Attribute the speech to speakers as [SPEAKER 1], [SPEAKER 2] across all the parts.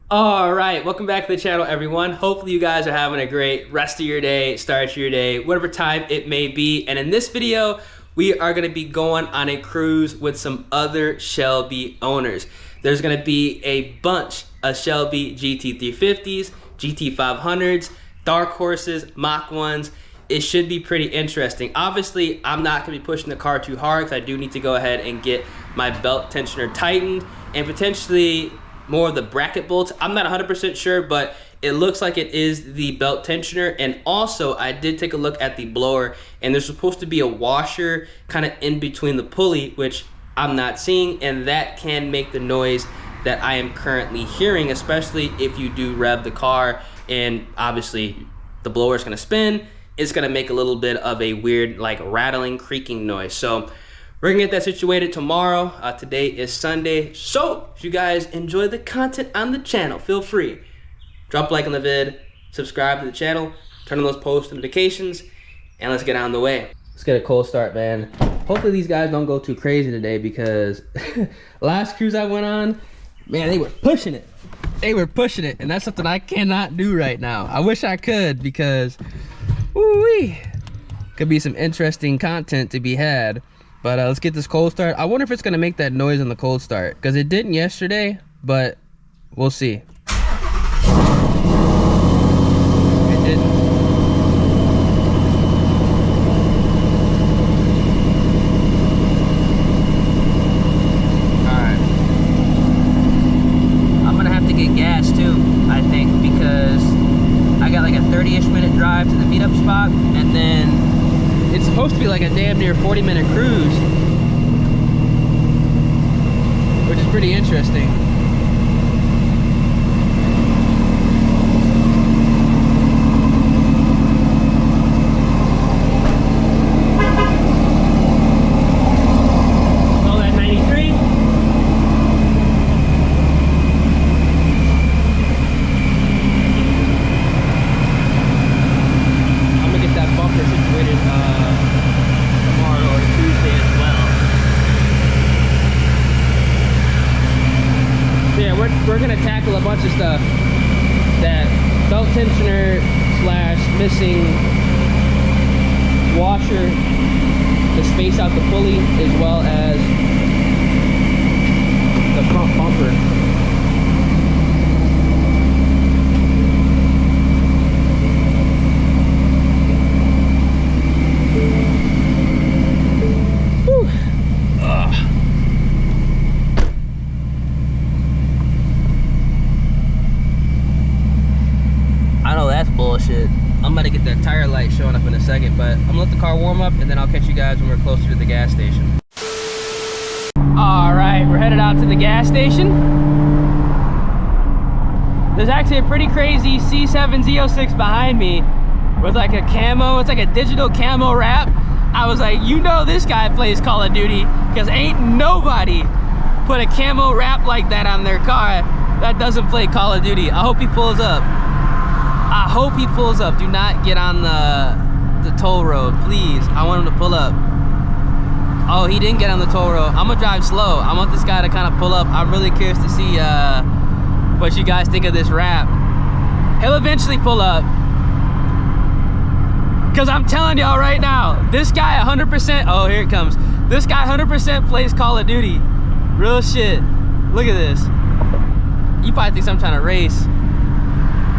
[SPEAKER 1] All right, welcome back to the channel, everyone. Hopefully you guys are having a great rest of your day, start to your day, whatever time it may be. And in this video, we are gonna be going on a cruise with some other Shelby owners. There's gonna be a bunch of Shelby GT350s, GT500s, dark horses, Mach 1s. It should be pretty interesting. Obviously, I'm not gonna be pushing the car too hard because I do need to go ahead and get my belt tensioner tightened and potentially more of the bracket bolts. I'm not 100% sure, but it looks like it is the belt tensioner. And also, I did take a look at the blower, and there's supposed to be a washer kind of in between the pulley, which I'm not seeing, and that can make the noise that I am currently hearing, especially if you do rev the car, and obviously the blower is gonna spin. It's gonna make a little bit of a weird, like, rattling, creaking noise. So we're gonna get that situated tomorrow. Today is Sunday. So if you guys enjoy the content on the channel, feel free. Drop a like on the vid, subscribe to the channel, turn on those post notifications, and let's get on the way. Let's get a cold start, man. Hopefully these guys don't go too crazy today because last cruise I went on, man, they were pushing it. They were pushing it, and that's something I cannot do right now. I wish I could because, woo-wee, could be some interesting content to be had. But let's get this cold start. I wonder if it's gonna make that noise on the cold start, because it didn't yesterday, but we'll see. It didn't. Alright. I'm gonna have to get gas too, I think, because I got like a 30-ish minute drive to the meetup spot, and then it's supposed to be like a damn near 40-minute cruise, which is pretty interesting. All that 93. I'm gonna get that bumper situated tomorrow or Tuesday as well. So yeah, we're gonna tackle a bunch of stuff. That belt tensioner slash missing washer to space out the pulley, as well as the front bumper. Bullshit. I'm gonna get that tire light showing up in a second, but I'm gonna let the car warm up and then I'll catch you guys when we're closer to the gas station. All right, we're headed out to the gas station. There's actually a pretty crazy C7 Z06 behind me with like a camo. It's like a digital camo wrap. I was like, you know this guy plays Call of Duty, because ain't nobody put a camo wrap like that on their car that doesn't play Call of Duty. I hope he pulls up. I hope he pulls up. Do not get on the toll road, please. I want him to pull up. Oh, he didn't get on the toll road. I'm gonna drive slow. I want this guy to kind of pull up. I'm really curious to see what you guys think of this wrap. He'll eventually pull up, because I'm telling y'all right now, this guy 100%, oh, here it comes. This guy 100% plays Call of Duty. Real shit. Look at this. You probably think I'm trying to race.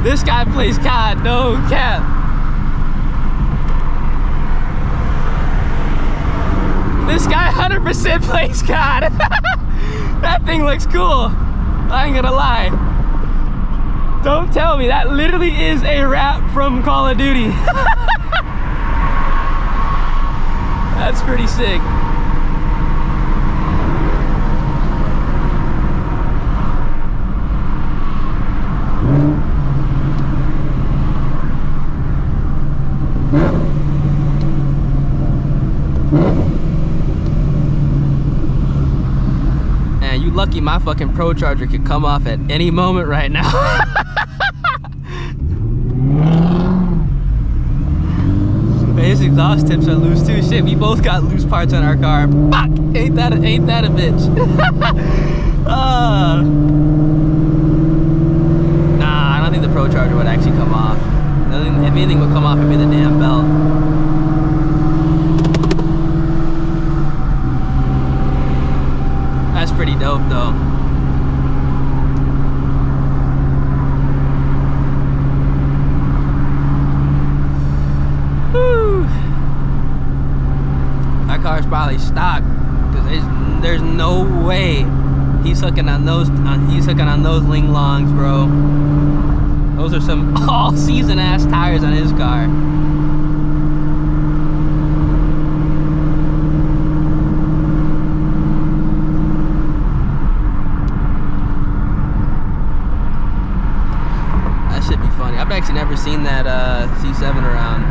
[SPEAKER 1] This guy plays COD, no cap. This guy 100% plays COD. That thing looks cool. I ain't gonna lie. Don't tell me, that literally is a wrap from Call of Duty. That's pretty sick. Man, you lucky my fucking Procharger could come off at any moment right now. His exhaust tips are loose too. Shit, we both got loose parts on our car. Fuck! Ain't that a bitch? Procharger would actually come off. If anything would come off, it'd be the damn belt. That's pretty dope though. Woo. That car's probably stock because there's no way he's hooking on those ling longs, bro. Those are some all-season ass tires on his car. That should be funny. I've actually never seen that C7 around.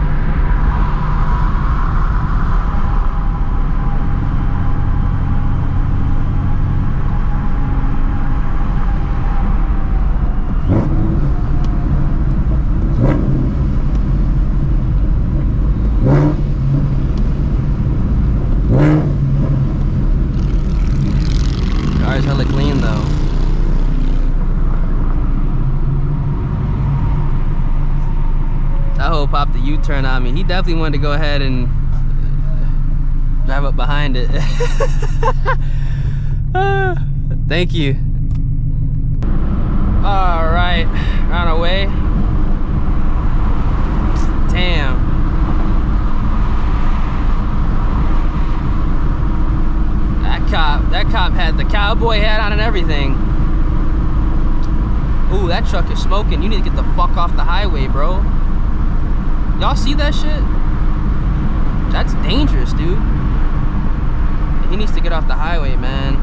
[SPEAKER 1] Car's hella clean though. That hoe popped the U-turn on me. He definitely wanted to go ahead and drive up behind it. Thank you. All right, on our way. Damn. That cop had the cowboy hat on and everything. Ooh, that truck is smoking. You need to get the fuck off the highway, bro. Y'all see that shit? That's dangerous, dude. He needs to get off the highway, man.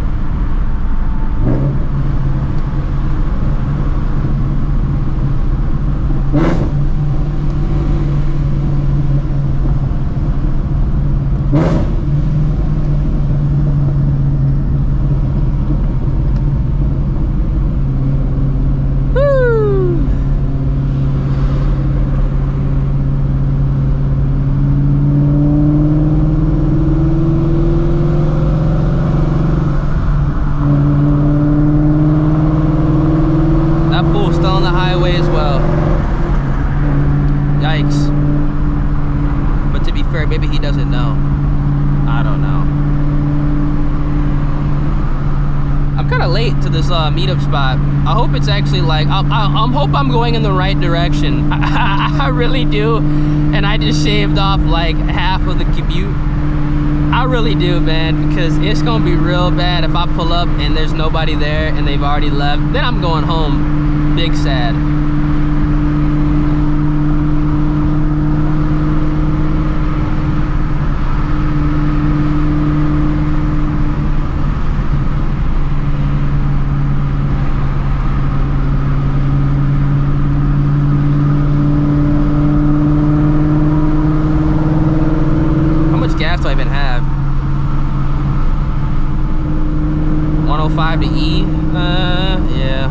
[SPEAKER 1] Maybe he doesn't know. I don't know. I'm kind of late to this meetup spot. I hope it's actually like, I hope I'm going in the right direction. I really do. And I just shaved off like half of the commute. I really do, man, because it's gonna be real bad if I pull up and there's nobody there and they've already left. Then I'm going home, big sad. Do I even have 105 to E? Yeah.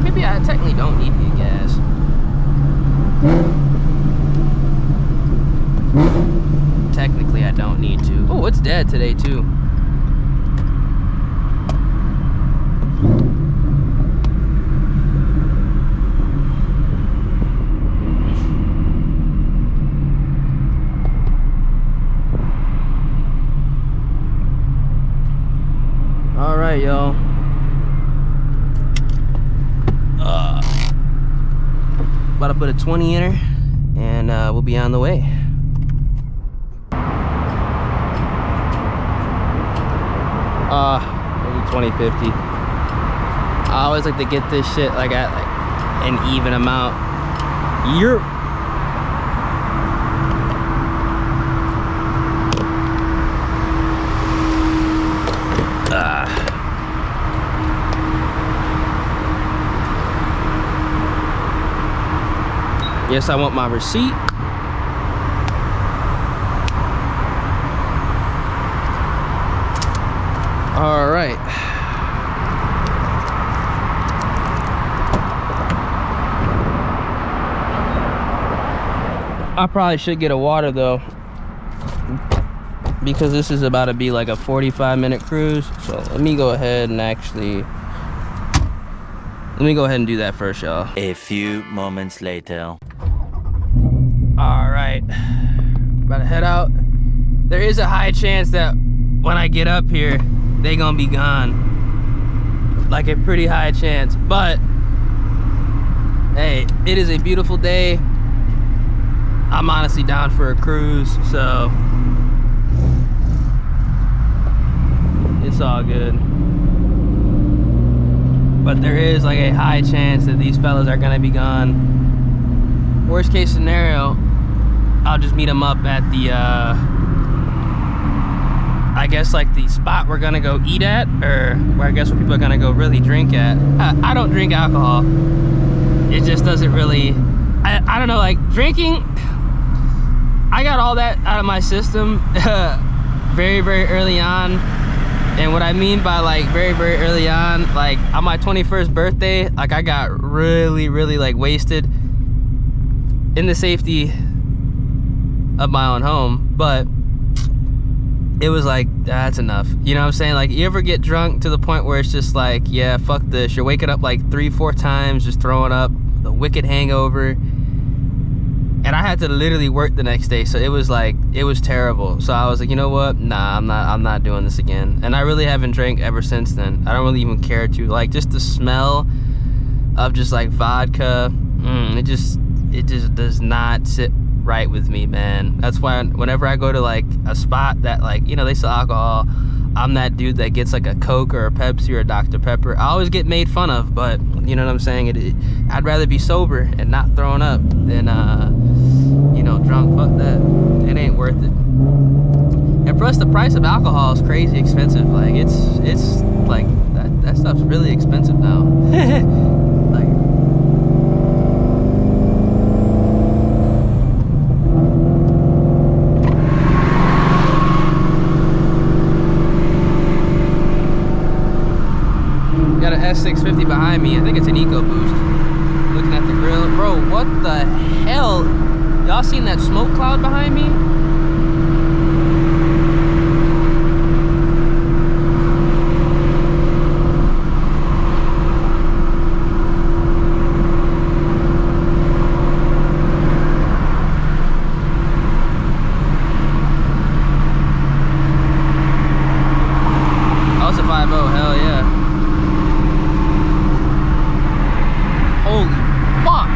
[SPEAKER 1] Maybe I technically don't need the gas. Technically, I don't need to. Oh, it's dead today too. Alright, y'all. About to put a 20 in her, and we'll be on the way. Maybe 2050. I always like to get this shit like at like an even amount. Yes, I want my receipt. All right. I probably should get a water though, because this is about to be like a 45-minute cruise. So let me go ahead and actually Let me go ahead and do that first, y'all.
[SPEAKER 2] A few moments later.
[SPEAKER 1] All right, about to head out. There is a high chance that when I get up here, they gonna be gone. Like a pretty high chance, but hey, it is a beautiful day. I'm honestly down for a cruise, so it's all good. But there is like a high chance that these fellas are gonna be gone. Worst case scenario, I'll just meet them up at the I guess like the spot we're gonna go eat at, or where I guess where people are gonna go really drink at. I don't drink alcohol. It just doesn't really, I don't know, like drinking, I got all that out of my system very, very early on. And what I mean by like very, very early on, like on my 21st birthday, like I got really, really like wasted in the safety of my own home. But it was like, that's enough. You know what I'm saying? Like, you ever get drunk to the point where it's just like, yeah, fuck this. You're waking up like 3-4 times, just throwing up, the wicked hangover. And I had to literally work the next day, so it was like, it was terrible. So I was like, you know what? Nah, I'm not doing this again. And I really haven't drank ever since then. I don't really even care to. Like, just the smell of just like vodka, it just does not sit right with me, man. That's why whenever I go to like a spot that like, you know, they sell alcohol, I'm that dude that gets like a Coke or a Pepsi or a Dr. Pepper. I always get made fun of, but you know what I'm saying? I'd rather be sober and not throwing up than you know, drunk. Fuck that. It ain't worth it. And plus the price of alcohol is crazy expensive. Like it's like that stuff's really expensive now. Like, got an S650 behind me. I think it's an EcoBoost. Looking at the grill. Bro, what the hell? Y'all seen that smoke cloud behind me? Oh, it's a 5.0, hell yeah. Holy fuck!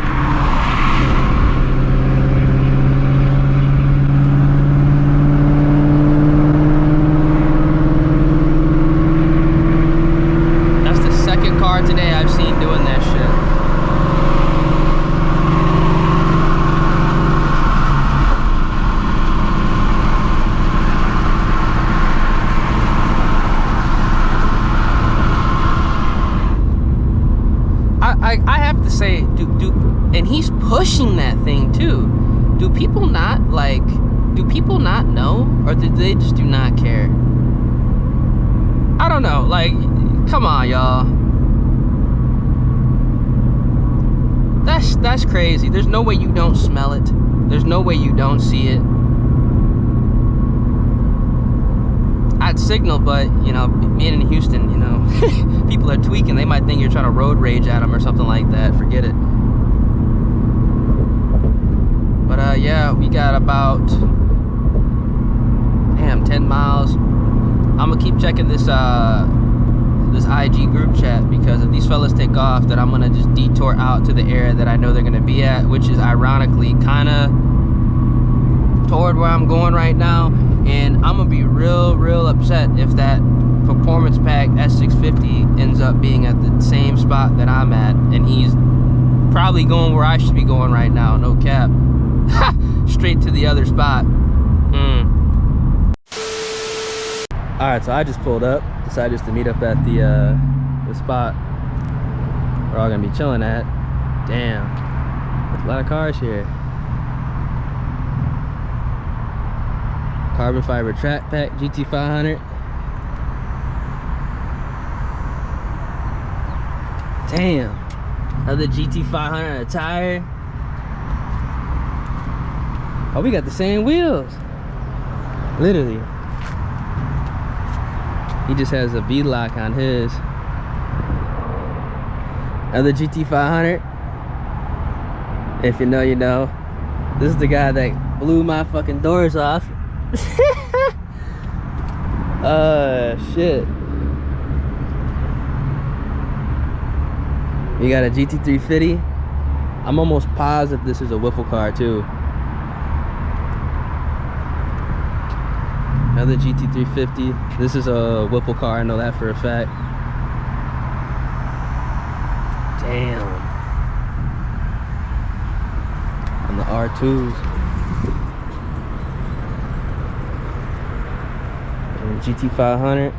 [SPEAKER 1] That's the second car today I've seen doing that shit. I have to say, and he's pushing that thing too. Do people not know, or do they just do not care? I don't know, like, come on, y'all. That's crazy. There's no way you don't smell it. There's no way you don't see it. I'd signal, but you know, being in Houston, you know, people are tweaking. They might think you're trying to road rage at them or something like that. Forget it. But yeah, we got about 10 miles. I'm gonna keep checking this this IG group chat, because if these fellas take off, then I'm gonna just detour out to the area that I know they're gonna be at, which is ironically kind of toward where I'm going right now. And I'm gonna be real upset if that performance pack S650 ends up being at the same spot that I'm at, and he's probably going where I should be going right now, no cap. Straight to the other spot. Alright, so I just pulled up, decided just to meet up at the spot we're all gonna be chilling at. Damn, there's a lot of cars here. Carbon fiber track pack GT500. Damn, another GT500 on a tire. Oh, we got the same wheels. Literally. He just has a V-lock on his. Another GT500. If you know, you know. This is the guy that blew my fucking doors off. Shit. We got a GT350. I'm almost positive this is a Whipple car too. Another GT350. This is a Whipple car, I know that for a fact. Damn. On the R2s. And GT500.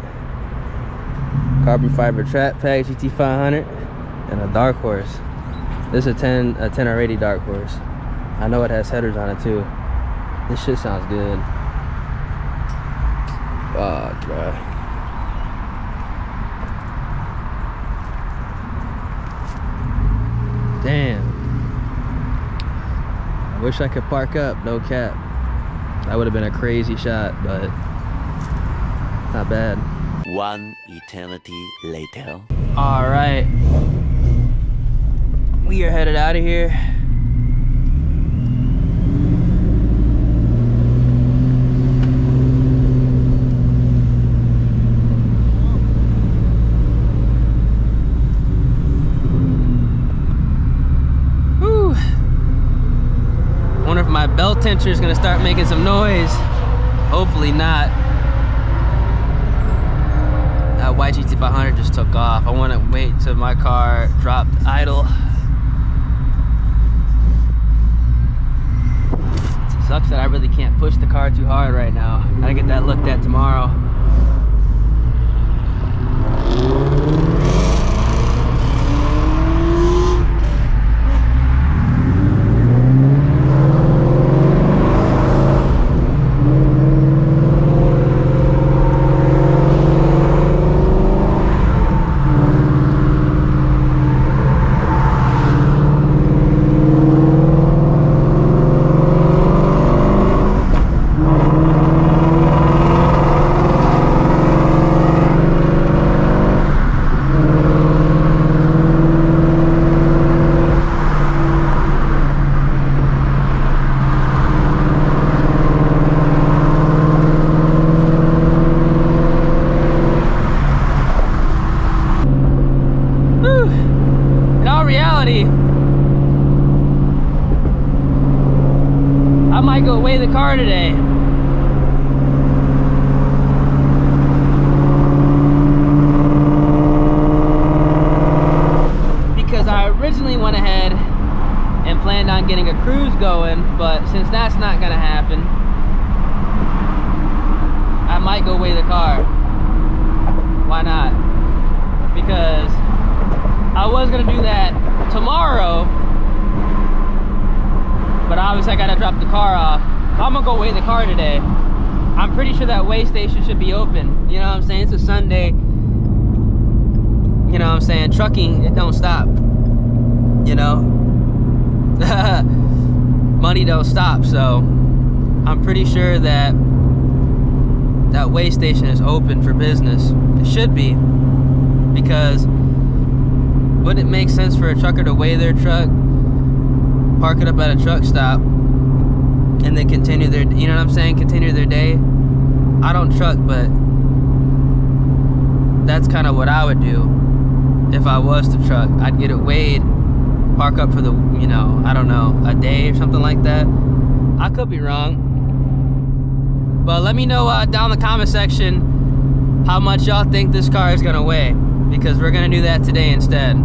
[SPEAKER 1] Carbon fiber trap pack GT500. And a dark horse. This is a 10 or 80 dark horse. I know it has headers on it too. This shit sounds good. Fuck, bro. Damn. I wish I could park up, no cap. That would have been a crazy shot, but not bad.
[SPEAKER 2] One eternity later.
[SPEAKER 1] All right. We are headed out of here. Whew. Wonder if my belt tensioner is gonna start making some noise. Hopefully not. That white GT500 just took off. I want to wait till my car dropped idle. Sucks that I really can't push the car too hard right now. Gotta get that looked at tomorrow. I might go weigh the car today. Because I originally went ahead and planned on getting a cruise going, but since that's not gonna happen, I might go weigh the car. Why not? Because I was gonna do that tomorrow, but obviously I gotta drop the car off. I'm gonna go weigh the car today. I'm pretty sure that weigh station should be open. You know what I'm saying? It's a Sunday. You know what I'm saying? Trucking, it don't stop. You know? Money don't stop, so I'm pretty sure that that weigh station is open for business. It should be, because wouldn't it make sense for a trucker to weigh their truck, park it up at a truck stop, and then continue their, you know what I'm saying, continue their day? I don't truck, but that's kind of what I would do if I was to truck. I'd get it weighed, park up for the, you know, I don't know, a day or something like that. I could be wrong, but let me know down in the comment section how much y'all think this car is gonna weigh, because we're gonna do that today instead.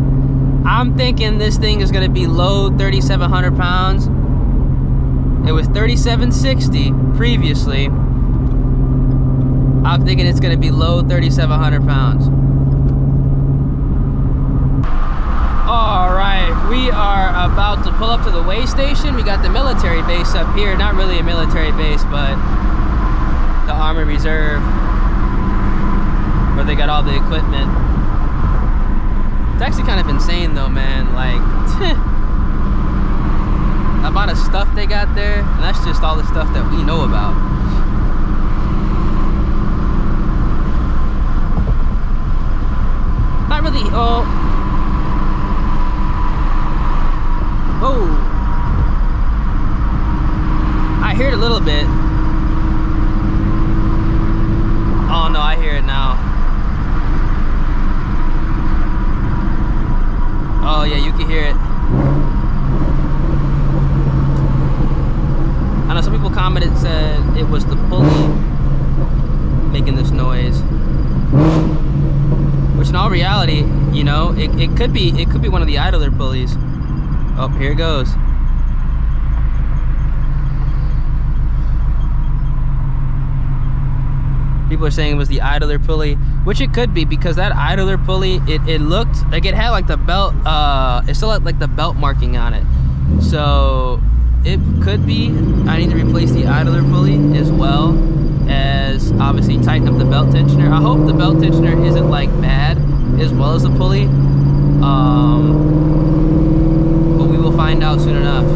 [SPEAKER 1] I'm thinking this thing is gonna be low 3,700 pounds. It was 3,760 previously. I'm thinking it's gonna be low 3,700 pounds. All right, we are about to pull up to the weigh station. We got the military base up here. Not really a military base, but the Army Reserve, where they got all the equipment. It's actually kind of insane though, man. Like, the amount of stuff they got there, and that's just all the stuff that we know about. Not really, oh, reality, you know, it could be one of the idler pulleys. Oh, here it goes. People are saying it was the idler pulley, which it could be, because that idler pulley, it looked like it had like the belt, it still had like the belt marking on it. So it could be I need to replace the idler pulley, as well as obviously tighten up the belt tensioner. I hope the belt tensioner isn't like bad as well as the pulley, but we will find out soon enough.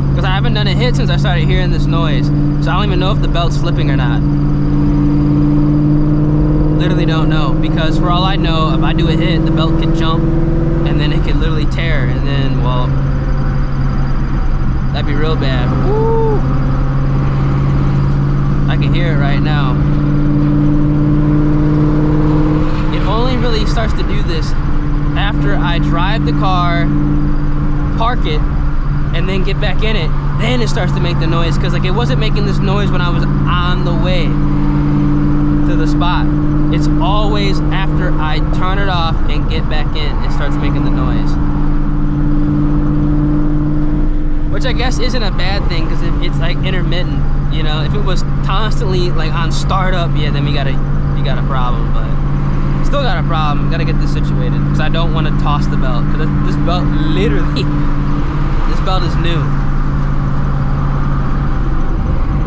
[SPEAKER 1] Because I haven't done a hit since I started hearing this noise, so I don't even know if the belt's slipping or not. Literally don't know, because for all I know, if I do a hit, the belt could jump and then it could literally tear, and then, well, that'd be real bad. Woo! I can hear it right now. It only really starts to do this after I drive the car, park it, and then get back in it. Then it starts to make the noise, because like it wasn't making this noise when I was on the way to the spot. It's always after I turn it off and get back in, it starts making the noise. Which I guess isn't a bad thing, because it's like intermittent, you know. If it was constantly like on startup, yeah, then you got a problem. But still got a problem. Got to get this situated, because I don't want to toss the belt, because this belt literally, this belt is new.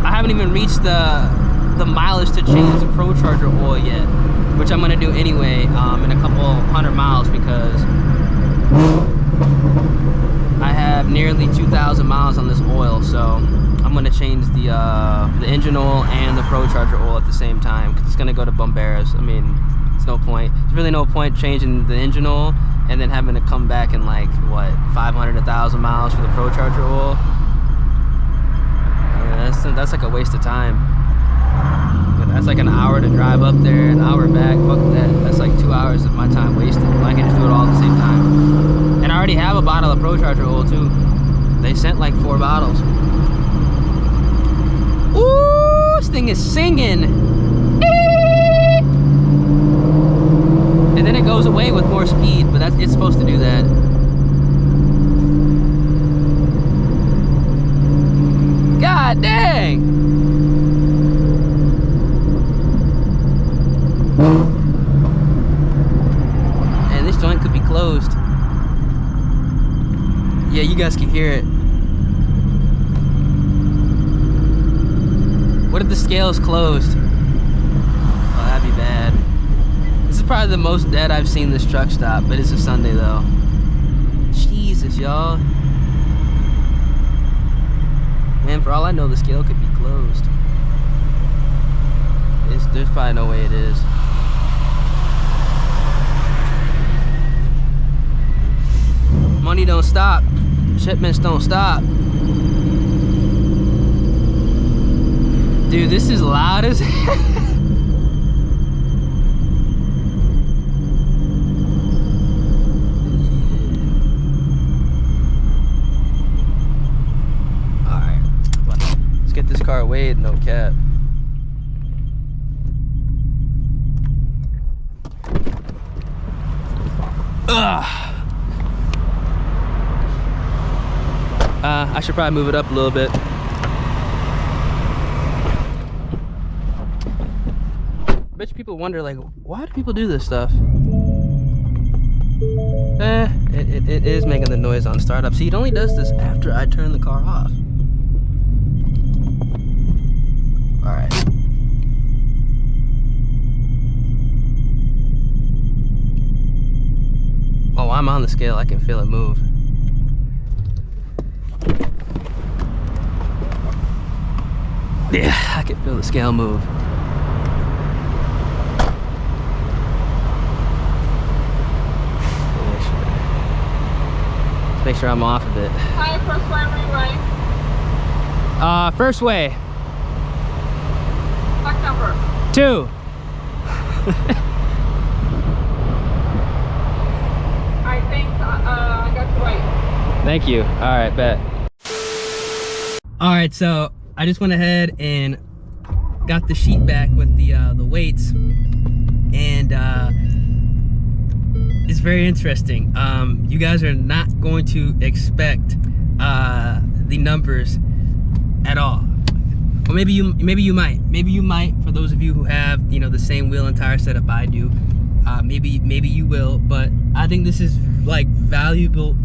[SPEAKER 1] I haven't even reached the mileage to change the Procharger oil yet, which I'm gonna do anyway in a couple 100 miles, because I have nearly 2,000 miles on this oil. So I'm gonna change the engine oil and the Procharger oil at the same time, because it's gonna go to Bomberas. I mean, it's no point. There's really no point changing the engine oil and then having to come back in like what, 500 to 1,000 miles for the Procharger oil. I mean, that's like a waste of time. That's like an hour to drive up there, an hour back. Fuck that. That's like 2 hours of my time wasted. I can just do it all at the same time. And I already have a bottle of Procharger oil too. They sent like 4 bottles. Ooh, this thing is singing. And then it goes away with more speed, but it's supposed to do that. God dang! And this joint could be closed. Yeah, you guys can hear it. What if the scale's closed? Oh, that'd be bad. This is probably the most dead I've seen this truck stop, but it's a Sunday though. Jesus, y'all. Man, for all I know, the scale could be closed. There's probably no way it is. Money don't stop. Shipments don't stop. Dude, this is loud as hell. Alright. Let's get this car weighed, no cap. I should probably move it up a little bit. I bet you people wonder, like, why do people do this stuff? It is making the noise on startup. See, it only does this after I turn the car off. Alright. Oh, I'm on the scale. I can feel it move. Yeah, I can feel the scale move. Make sure I'm off of it.
[SPEAKER 3] Hi, first way, right?
[SPEAKER 1] First way.
[SPEAKER 3] Back number.
[SPEAKER 1] 2.
[SPEAKER 3] Alright, thanks. I got you right.
[SPEAKER 1] Thank you. Alright, bet. Alright, so I just went ahead and got the sheet back with the weights. very interesting. You guys are not going to expect the numbers at all. Or maybe you might. Maybe you might, for those of you who have, you know, the same wheel and tire setup I do. Maybe you will, but I think this is like valuable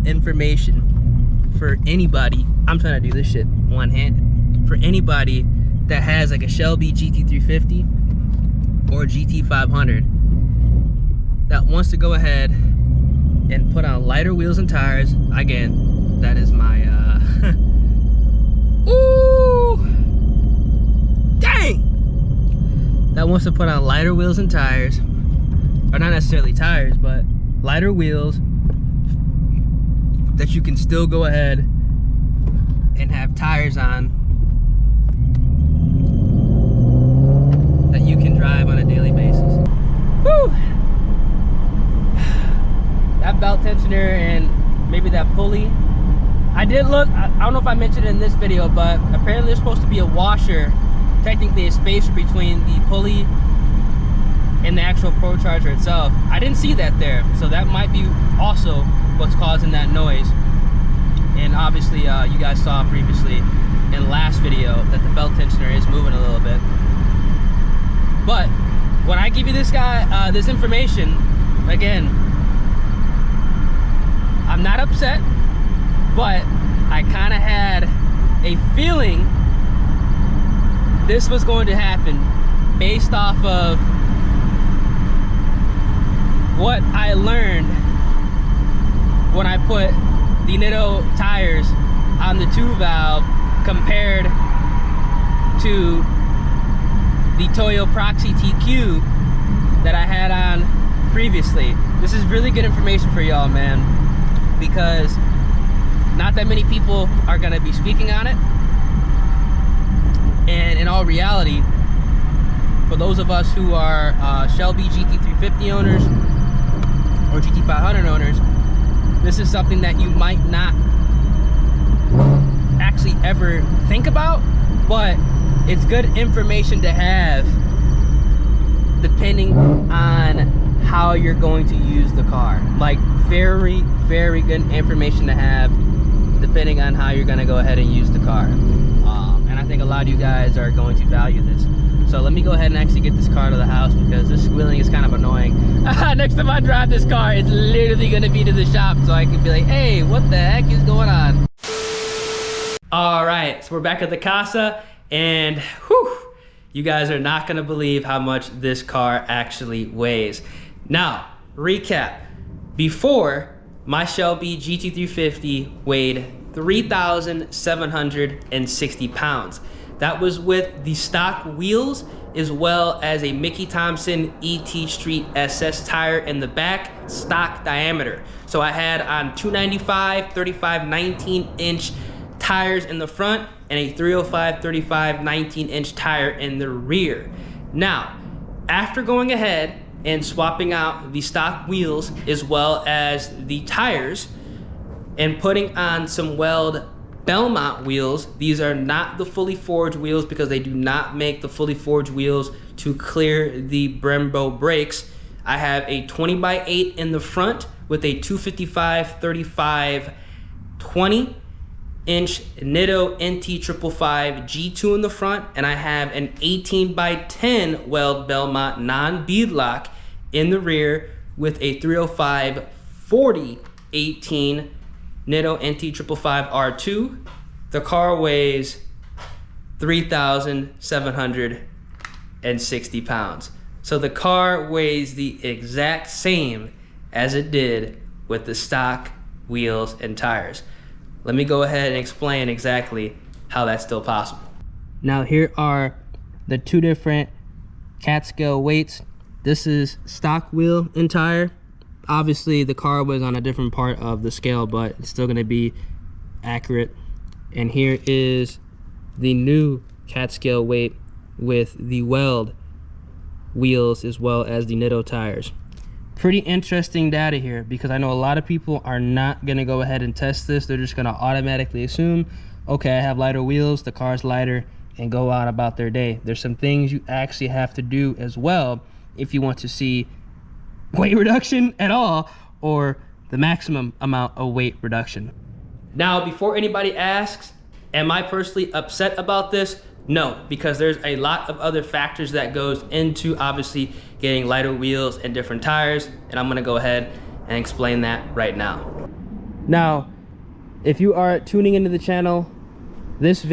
[SPEAKER 1] information for anybody. I'm trying to do this shit one-handed. For anybody that has like a Shelby GT350 or GT500 that wants to go ahead and put on lighter wheels and tires. Again, that is my ooh, dang! That wants to put on lighter wheels and tires, or not necessarily tires, but lighter wheels that you can still go ahead and have tires on that you can drive on a daily basis. Woo! That belt tensioner and maybe that pulley. I did look, I don't know if I mentioned it in this video, but apparently there's supposed to be a washer, technically a spacer between the pulley and the actual Procharger itself. I didn't see that there, so that might be also what's causing that noise. And obviously you guys saw previously in the last video that the belt tensioner is moving a little bit. But when I give you this guy, this information, again, I'm not upset, but I kind of had a feeling this was going to happen based off of what I learned when I put the NITTO tires on the 2-valve compared to the Toyo Proxy TQ that I had on previously. This is really good information for y'all, man, because not that many people are going to be speaking on it. And in all reality, for those of us who are Shelby GT350 owners or GT500 owners, this is something that you might not actually ever think about, but it's good information to have depending on how you're going to use the car. Like, very good information to have depending on how you're going to go ahead and use the car. And I think a lot of you guys are going to value this. So let me go ahead and actually get this car to the house, because this squealing is kind of annoying. Next time I drive this car, it's literally going to be to the shop, so I can be like, hey, what the heck is going on? All right, so we're back at the casa, and whew, you guys are not going to believe how much this car actually weighs. Now, recap. Before, my Shelby GT350 weighed 3,760 pounds. That was with the stock wheels as well as a Mickey Thompson ET Street SS tire in the back, stock diameter. So I had on 295 35 19-inch tires in the front and a 305 35 19-inch tire in the rear. Now, after going ahead and swapping out the stock wheels as well as the tires and putting on some WELD BELMONT wheels, these are not the fully forged wheels because they do not make the fully forged wheels to clear the Brembo brakes. I have a 20x8 in the front with a 255 35 20-inch NITTO NT555 G2 in the front, and I have an 18x10 WELD BELMONT non-beadlock in the rear with a 305 40 18 NITTO NT555 R2. The car weighs 3,760 pounds. So the car weighs the exact same as it did with the stock wheels and tires. Let me go ahead and explain exactly how that's still possible. Now here are the two different cat scale weights. This is stock wheel and tire. Obviously the car was on a different part of the scale, but it's still going to be accurate. And here is the new cat scale weight with the WELD wheels as well as the NITTO tires. Pretty interesting data here, because I know a lot of people are not going to go ahead and test this. They're just going to automatically assume, okay, I have lighter wheels, the car's lighter, and go on about their day. There's some things you actually have to do as well if you want to see weight reduction at all or the maximum amount of weight reduction. Now, before anybody asks, am I personally upset about this? No, because there's a lot of other factors that goes into obviously getting lighter wheels and different tires, and I'm gonna go ahead and explain that right now. Now, if you are tuning into the channel, this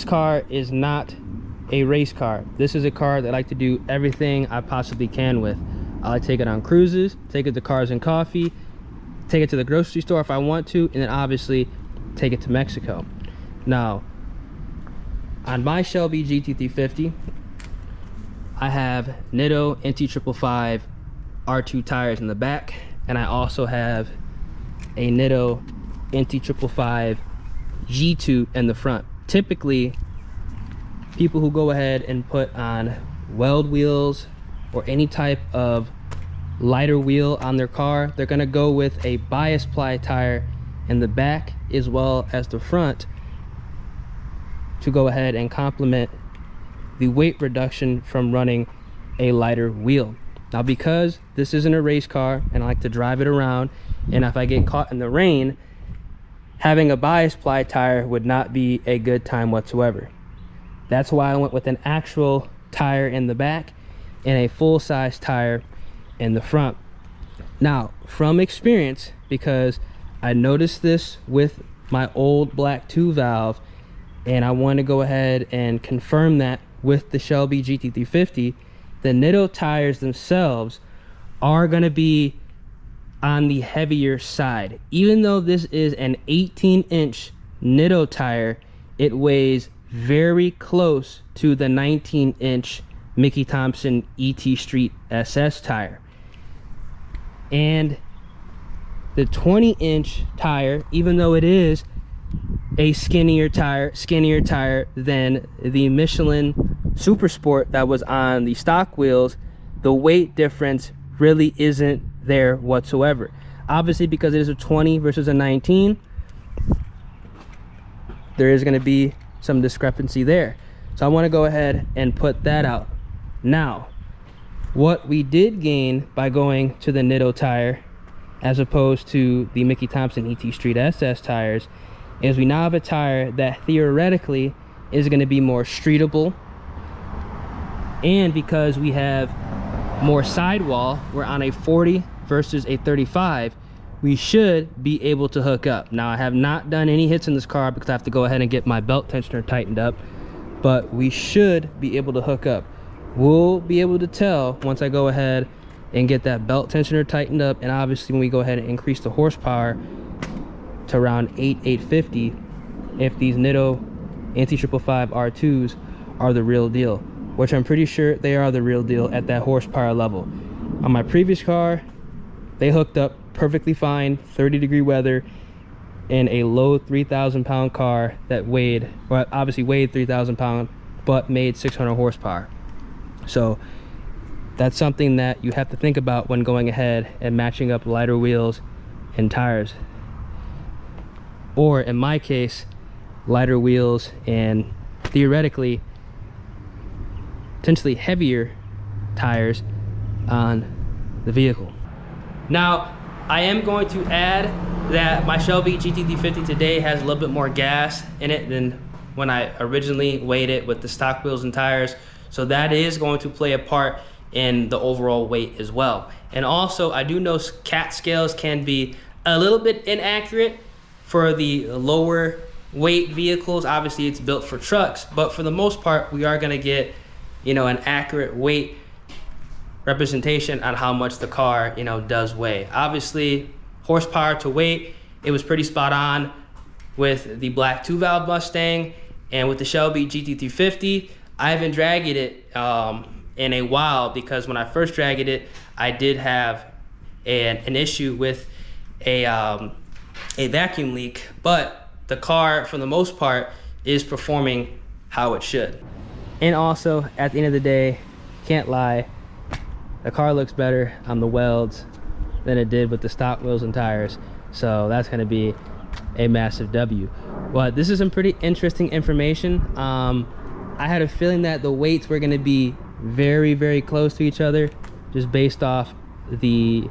[SPEAKER 1] car is not a race car. This is a car that I like to do everything I possibly can with. I like to take it on cruises, take it to Cars and Coffee, take it to the grocery store if I want to, and then obviously take it to Mexico. Now, on my Shelby GT350, I have NITTO NT555 R2 tires in the back, and I also have a NITTO NT555 G2 in the front. Typically, people who go ahead and put on WELD wheels or any type of lighter wheel on their car, they're gonna go with a bias ply tire in the back as well as the front to go ahead and complement the weight reduction from running a lighter wheel. Now, because this isn't a race car and I like to drive it around, and if I get caught in the rain, having a bias ply tire would not be a good time whatsoever. That's why I went with an actual tire in the back and a full-size tire in the front. Now, from experience, because I noticed this with my old black 2 valve, and I want to go ahead and confirm that with the Shelby GT350, the NITTO tires themselves are going to be on the heavier side. Even though this is an 18-inch NITTO tire, it weighs very close to the 19-inch Mickey Thompson ET Street SS tire. And the 20-inch tire, even though it is a skinnier tire than the Michelin Super Sport that was on the stock wheels, the weight difference really isn't there whatsoever. Obviously, because it is a 20 versus a 19, there is going to be some discrepancy there. So I want to go ahead and put that out. Now, what we did gain by going to the NITTO tire as opposed to the Mickey Thompson ET Street SS tires is we now have a tire that theoretically is going to be more streetable, and because we have more sidewall, we're on a 40 versus a 35, we should be able to hook up. Now, I have not done any hits in this car because I have to go ahead and get my belt tensioner tightened up, but we should be able to hook up. We'll be able to tell once I go ahead and get that belt tensioner tightened up, and obviously when we go ahead and increase the horsepower to around 850, if these NITTO NT555 R2s are the real deal, which I'm pretty sure they are the real deal at that horsepower level. On my previous car, they hooked up perfectly fine, 30-degree weather, in a low 3,000 pound car that weighed, well, obviously weighed 3,000 pounds, but made 600 horsepower. So that's something that you have to think about when going ahead and matching up lighter wheels and tires. Or in my case, lighter wheels and theoretically potentially heavier tires on the vehicle. Now, I am going to add that my Shelby GT350 today has a little bit more gas in it than when I originally weighed it with the stock wheels and tires. So that is going to play a part in the overall weight as well. And also, I do know cat scales can be a little bit inaccurate for the lower weight vehicles. Obviously, it's built for trucks, but for the most part, we are gonna get, you know, an accurate weight representation on how much the car, you know, does weigh. Obviously, horsepower to weight, it was pretty spot on with the black 2 valve Mustang, and with the Shelby GT350, I haven't dragged it in a while, because when I first dragged it, I did have an issue with a vacuum leak, but the car, for the most part, is performing how it should. And also, at the end of the day, can't lie, the car looks better on the welds than it did with the stock wheels and tires, so that's going to be a massive W. But this is some pretty interesting information. I had a feeling that the weights were going to be very, very close to each other. just based off the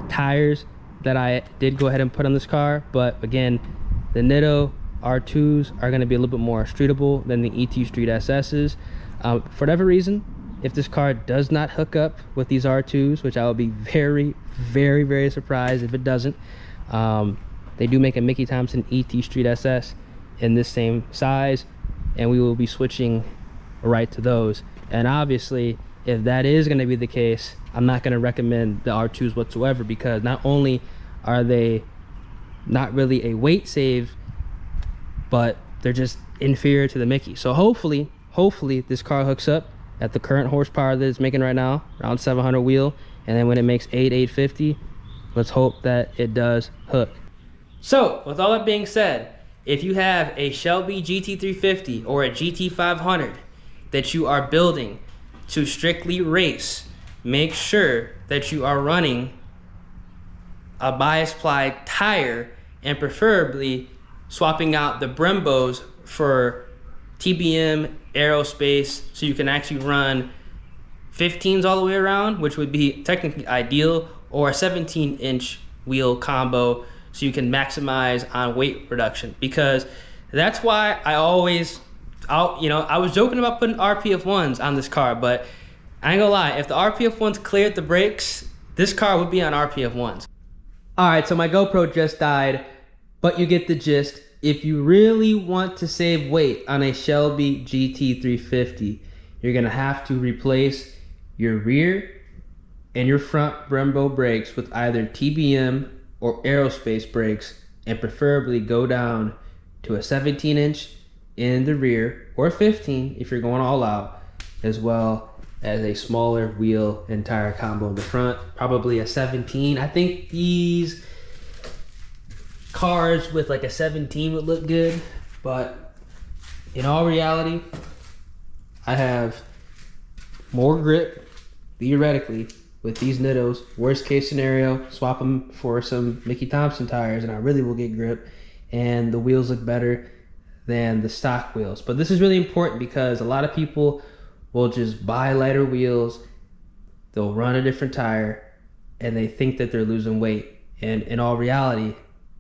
[SPEAKER 1] tires that I did go ahead and put on this car. But again, the NITTO R2s are going to be a little bit more streetable than the ET Street SSs. For whatever reason, if this car does not hook up with these R2s, which I will be very, very, very surprised if it doesn't. They do make a Mickey Thompson ET Street SS in this same size, and we will be switching right to those. And obviously, if that is going to be the case, I'm not going to recommend the R2s whatsoever, because not only are they not really a weight save, but they're just inferior to the Mickey. So hopefully this car hooks up at the current horsepower that it's making right now, around 700 wheel, and then when it makes 850, let's hope that it does hook. So with all that being said, if you have a Shelby GT350 or a GT500 that you are building to strictly race, make sure that you are running a bias ply tire, and preferably swapping out the Brembos for TBM aerospace, so you can actually run 15s all the way around, which would be technically ideal, or a 17-inch wheel combo, so you can maximize on weight reduction. Because that's why I always, I was joking about putting RPF 1s on this car, but I ain't gonna lie, if the RPF 1s cleared the brakes, this car would be on RPF 1s. All right, so my GoPro just died, but you get the gist. If you really want to save weight on a Shelby GT350, you're gonna have to replace your rear and your front Brembo brakes with either TBM or aerospace brakes, and preferably go down to a 17-inch in the rear, or 15 if you're going all out, as well as a smaller wheel and tire combo in the front, probably a 17. I think these cars with like a 17 would look good, but in all reality, I have more grip theoretically with these NITTOs. Worst case scenario, swap them for some Mickey Thompson tires and I really will get grip, and the wheels look better than the stock wheels. But this is really important because a lot of people will just buy lighter wheels, they'll run a different tire, and they think that they're losing weight, and in all reality,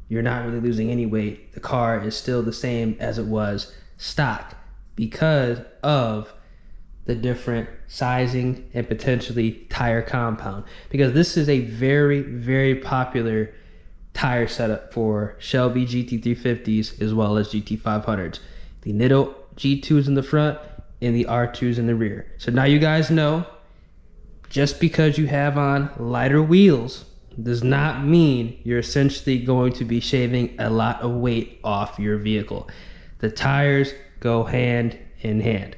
[SPEAKER 1] you're not really losing any weight. The car is still the same as it was stock, because of the different sizing and potentially tire compound. Because this is a very, very popular tire setup for Shelby GT350s as well as GT500s. The NITTO G2s in the front and the R2s in the rear. So now you guys know, just because you have on lighter wheels does not mean you're essentially going to be shaving a lot of weight off your vehicle. The tires go hand in hand.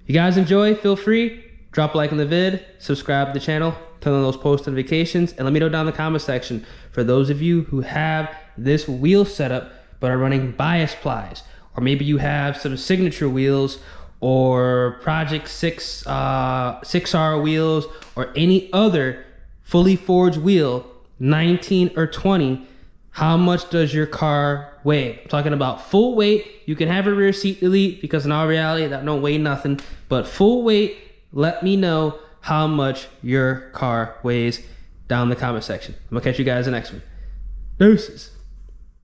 [SPEAKER 1] If you guys enjoy, feel free, drop a like on the vid, subscribe to the channel, turn on those post notifications, and let me know down in the comment section for those of you who have this wheel setup but are running bias plies, or maybe you have some signature wheels or Project 6R wheels, or any other fully forged wheel, 19 or 20, how much does your car weigh? I'm talking about full weight. You can have a rear seat delete, because in all reality, that don't weigh nothing, but full weight, let me know how much your car weighs down in the comment section. I'm gonna catch you guys in the next one. Deuces.